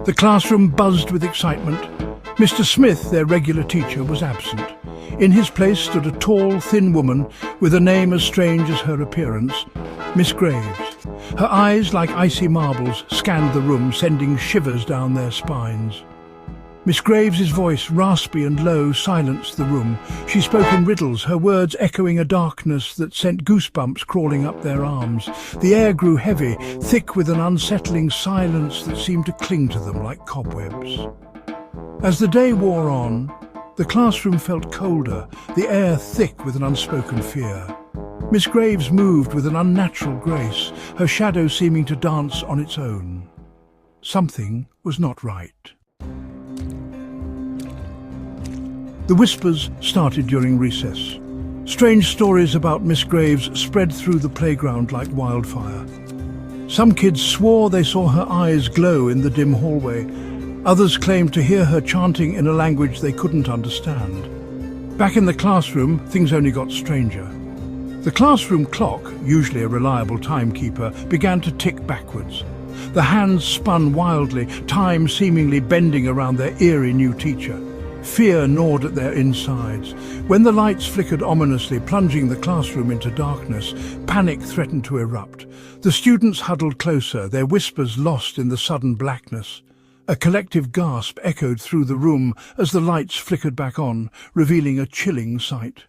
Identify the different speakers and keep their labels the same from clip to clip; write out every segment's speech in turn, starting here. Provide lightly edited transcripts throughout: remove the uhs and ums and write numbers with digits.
Speaker 1: The classroom buzzed with excitement. Mr. Smith, their regular teacher, was absent. In his place stood a tall, thin woman with a name as strange as her appearance, Miss Graves. Her eyes, like icy marbles, scanned the room, sending shivers down their spines. Miss Graves's voice, raspy and low, silenced the room. She spoke in riddles, her words echoing a darkness that sent goosebumps crawling up their arms. The air grew heavy, thick with an unsettling silence that seemed to cling to them like cobwebs. As the day wore on, the classroom felt colder, the air thick with an unspoken fear. Miss Graves moved with an unnatural grace, her shadow seeming to dance on its own. Something was not right. The whispers started during recess. Strange stories about Miss Graves spread through the playground like wildfire. Some kids swore they saw her eyes glow in the dim hallway. Others claimed to hear her chanting in a language they couldn't understand. Back in the classroom, things only got stranger. The classroom clock, usually a reliable timekeeper, began to tick backwards. The hands spun wildly, time seemingly bending around their eerie new teacher. Fear gnawed at their insides. When the lights flickered ominously, plunging the classroom into darkness, panic threatened to erupt. The students huddled closer, their whispers lost in the sudden blackness. A collective gasp echoed through the room as the lights flickered back on, revealing a chilling sight.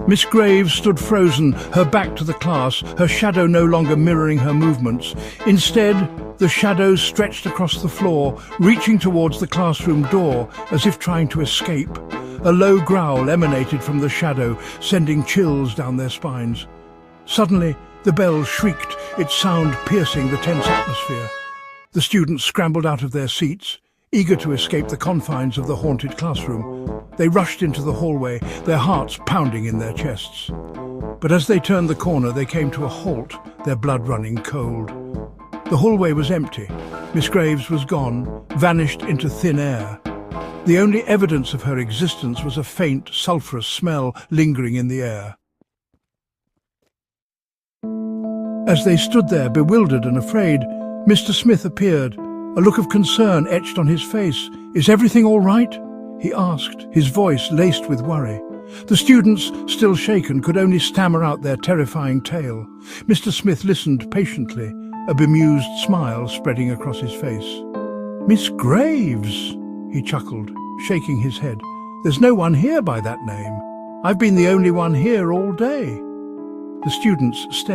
Speaker 1: Miss Graves stood frozen, her back to the class, her shadow no longer mirroring her movements. Instead, the shadow stretched across the floor, reaching towards the classroom door as if trying to escape. A low growl emanated from the shadow, sending chills down their spines. Suddenly, the bell shrieked, its sound piercing the tense atmosphere. The students scrambled out of their seats, eager to escape the confines of the haunted classroom. They rushed into the hallway, their hearts pounding in their chests. But as they turned the corner, they came to a halt, their blood running cold. The hallway was empty. Miss Graves was gone, vanished into thin air. The only evidence of her existence was a faint, sulphurous smell lingering in the air. As they stood there, bewildered and afraid, Mr. Smith appeared, a look of concern etched on his face. "Is everything all right?" he asked, his voice laced with worry. The students, still shaken, could only stammer out their terrifying tale. Mr. Smith listened patiently, a bemused smile spreading across his face. "Miss Graves," he chuckled, shaking his head. "There's no one here by that name. I've been the only one here all day." The students stared.